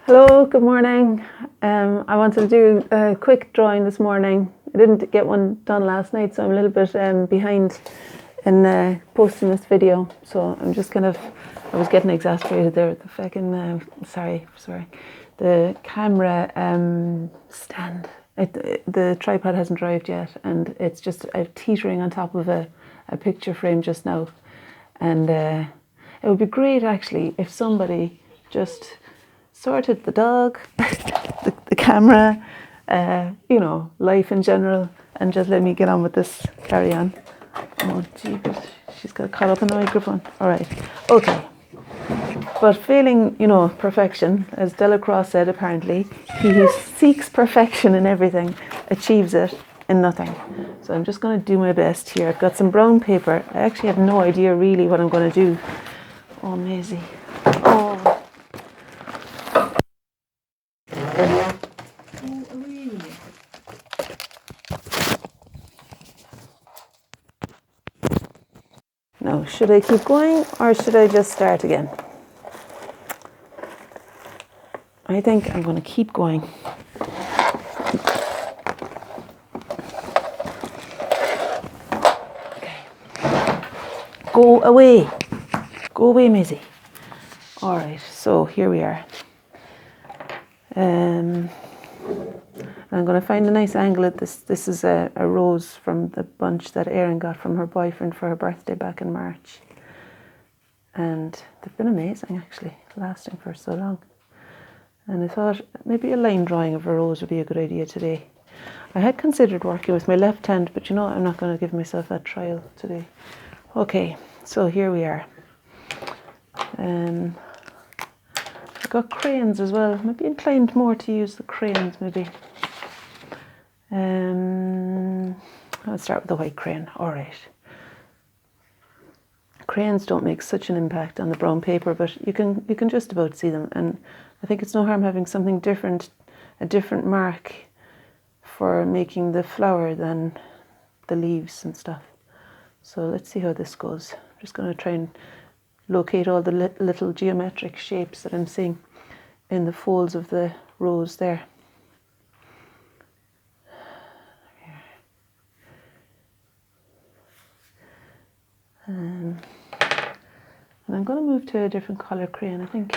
Hello, good morning. I wanted to do a quick drawing this morning. I didn't get one done last night, so I'm a little bit behind in posting this video. So I'm just I was getting exasperated there with the fucking, sorry, the camera stand. The tripod hasn't arrived yet, and it's just teetering on top of a picture frame just now. And it would be great actually if somebody just sorted the dog, the camera, life in general, and just let me get on with this. Carry on. Oh, gee, she's got caught up in the microphone. All right. Okay. But failing, perfection, as Delacroix said, apparently, he who seeks perfection in everything achieves it in nothing. So I'm just going to do my best here. I've got some brown paper. I actually have no idea really what I'm going to do. Oh, Maisie. Oh. Now, should I keep going or should I just start again? I think I'm going to keep going. Okay. Go away. Go away, Maisie. All right, so here we are. I'm going to find a nice angle at this. This is a rose from the bunch that Erin got from her boyfriend for her birthday back in March. And they've been amazing, actually, lasting for so long. And I thought maybe a line drawing of a rose would be a good idea today. I had considered working with my left hand, but I'm not going to give myself that trial today. Okay, so here we are. I've got crayons as well. Maybe inclined more to use the crayons, maybe. I'll start with the white crayon. All right. Crayons don't make such an impact on the brown paper, but you can just about see them. And I think it's no harm having something different, a different mark for making the flower than the leaves and stuff. So let's see how this goes. I'm just going to try and locate all the little geometric shapes that I'm seeing in the folds of the rose there. And I'm going to move to a different colour crayon, I think.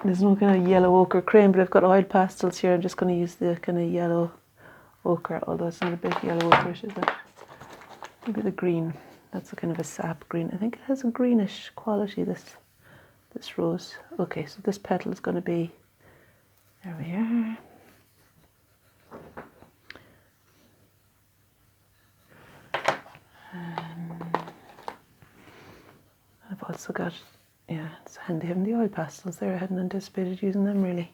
There's no kind of yellow ochre crayon, but I've got oil pastels here. I'm just going to use the kind of yellow ochre, although it's not a bit yellow ochre, is it? Maybe the green. That's a kind of a sap green. I think it has a greenish quality, this rose. Okay, so this petal is going to be, there we are. I've also got, it's handy having the oil pastels there. I hadn't anticipated using them really.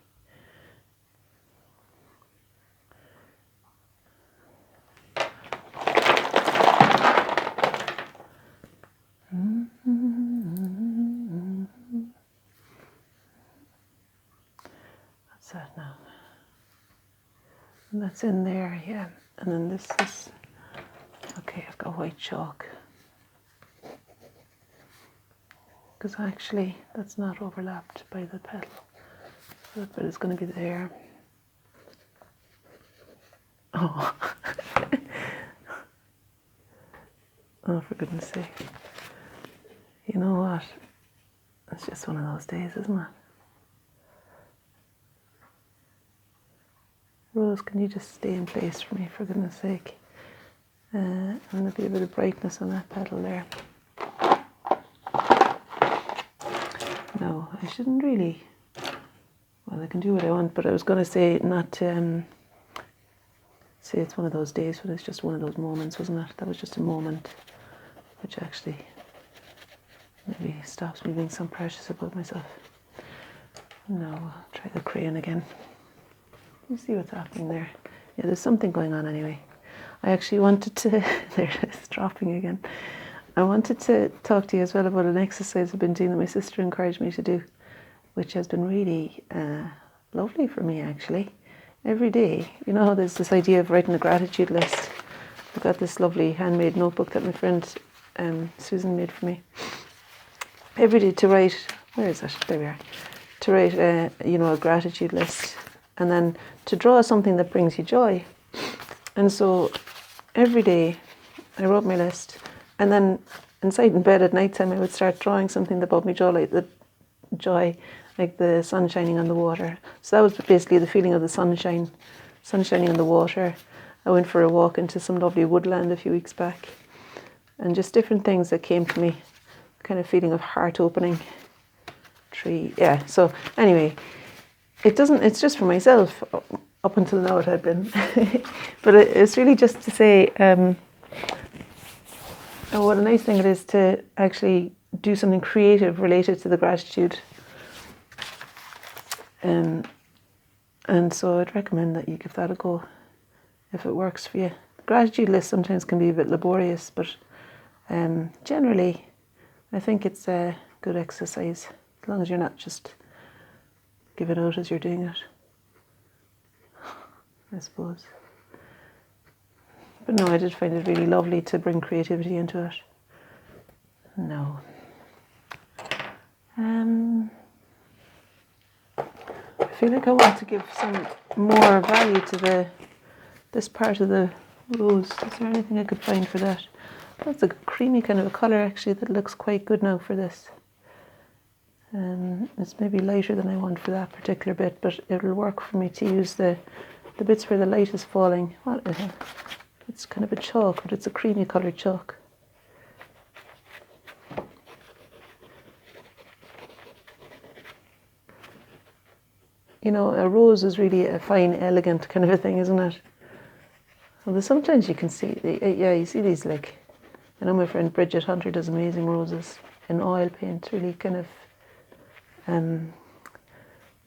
What's that now? And that's in there, yeah. And then this is, okay, I've got white chalk. Because actually that's not overlapped by the petal. So that bit is going to be there. Oh. Oh, for goodness sake. You know what? It's just one of those days, isn't it? Rose, can you just stay in place for me, for goodness sake? And there'll be a bit of brightness on that petal there. No, I shouldn't really. Well, I can do what I want, but I was going to say not to say it's one of those days, but it's just one of those moments, wasn't it? That was just a moment, which actually maybe stops me being so precious about myself. No, I'll try the crayon again. You see what's happening there? Yeah, there's something going on anyway. I actually wanted to, there it is, dropping again. I wanted to talk to you as well about an exercise I've been doing that my sister encouraged me to do, which has been really lovely for me actually. Every day, there's this idea of writing a gratitude list. I've got this lovely handmade notebook that my friend Susan made for me. Every day to write, where is it? There we are. To write, a gratitude list, and then to draw something that brings you joy. And so every day I wrote my list, and then inside in bed at night time I would start drawing something that brought me joy, like the sun shining on the water. So that was basically the feeling of the sun shining on the water. I went for a walk into some lovely woodland a few weeks back, and just different things that came to me, kind of feeling of heart opening. Tree, yeah. So anyway, it's just for myself. Up until now it had been, but it's really just to say what a nice thing it is to actually do something creative related to the gratitude. And so I'd recommend that you give that a go if it works for you. The gratitude list sometimes can be a bit laborious, but generally I think it's a good exercise, as long as you're not just giving out as you're doing it, I suppose. But no, I did find it really lovely to bring creativity into it. No. I feel like I want to give some more value to this part of the rose. Is there anything I could find for that? That's a creamy kind of a colour actually that looks quite good now for this. It's maybe lighter than I want for that particular bit, but it'll work for me to use the bits where the light is falling. What is it? It's kind of a chalk, but it's a creamy coloured chalk. You know, a rose is really a fine, elegant kind of a thing, isn't it? Although sometimes you can see, you see these, like, I know my friend Bridget Hunter does amazing roses in oil paint, really kind of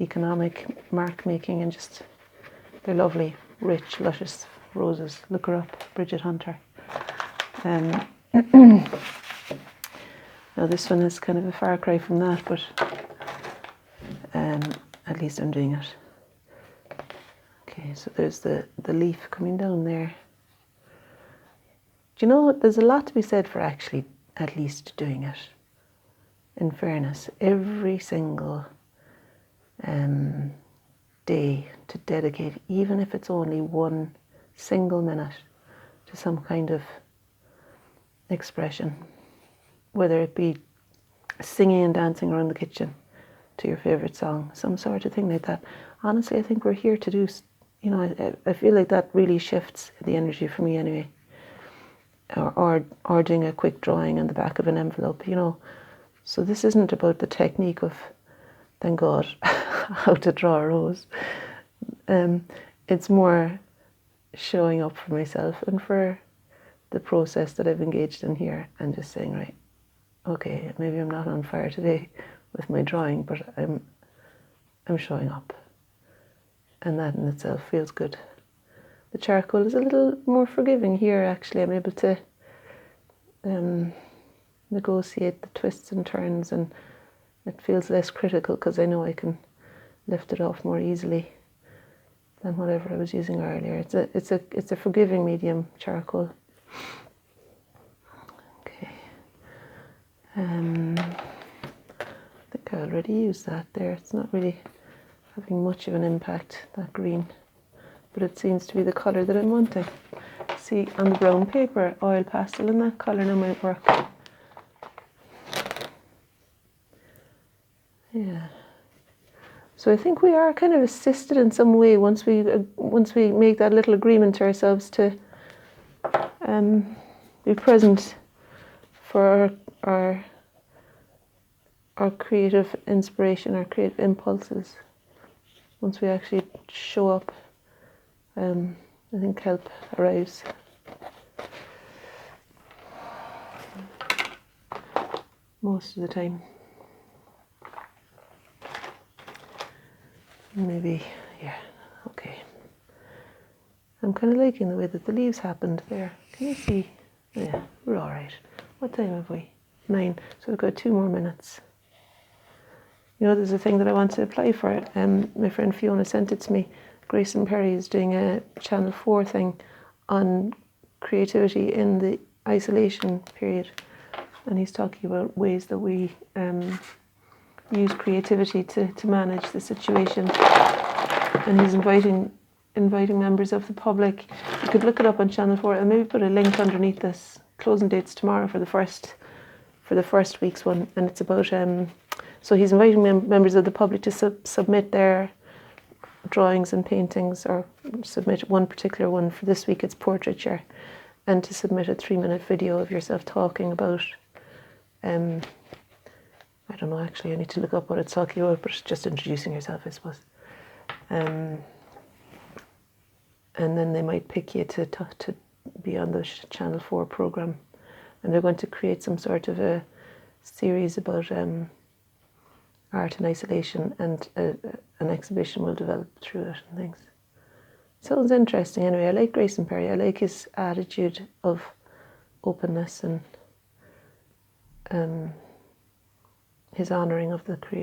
economic mark making, and just, they're lovely, rich, luscious roses. Look her up, Bridget Hunter. Now this one is kind of a far cry from that, but at least I'm doing it. Okay, so there's the leaf coming down there. Do you know, there's a lot to be said for actually at least doing it. In fairness, every single day to dedicate, even if it's only 1 single minute, to some kind of expression, whether it be singing and dancing around the kitchen to your favourite song, some sort of thing like that. Honestly, I think we're here to do, you know, I feel like that really shifts the energy for me anyway. Or doing a quick drawing on the back of an envelope, you know. So this isn't about the technique of, thank God, how to draw a rose. It's more showing up for myself and for the process that I've engaged in here, and just saying, right, okay, maybe I'm not on fire today with my drawing, but I'm showing up, and that in itself feels good. The charcoal is a little more forgiving here actually. I'm able to negotiate the twists and turns, and it feels less critical because I know I can lift it off more easily than whatever I was using earlier. It's a forgiving medium charcoal. Okay. I think I already used that there. It's not really having much of an impact, that green, but it seems to be the colour that I'm wanting. See, on the brown paper, oil pastel in that colour now might work. Yeah. So I think we are kind of assisted in some way once we make that little agreement to ourselves to be present for our creative inspiration, our creative impulses. Once we actually show up, I think help arrives. Most of the time. Maybe, yeah, okay. I'm kind of liking the way that the leaves happened there. Can you see? Yeah, we're all right. What time have we? 9. So we've got 2 more minutes. You know, there's a thing that I want to apply for it. My friend Fiona sent it to me. Grayson Perry is doing a Channel 4 thing on creativity in the isolation period. and he's talking about ways that we use creativity to manage the situation. And he's inviting members of the public. You could look it up on Channel 4 and maybe put a link underneath this. Closing dates tomorrow for the first week's one, and it's about so he's inviting members of the public to submit their drawings and paintings, or submit one particular one. For this week it's portraiture, and to submit a 3-minute video of yourself talking about I don't know, actually I need to look up what it's talking about, but it's just introducing yourself, I suppose. And then they might pick you to be on the Channel 4 programme, and they're going to create some sort of a series about art in isolation, and an exhibition will develop through it and things. Sounds interesting anyway. I like Grayson Perry. I like his attitude of openness and his honouring of the creative.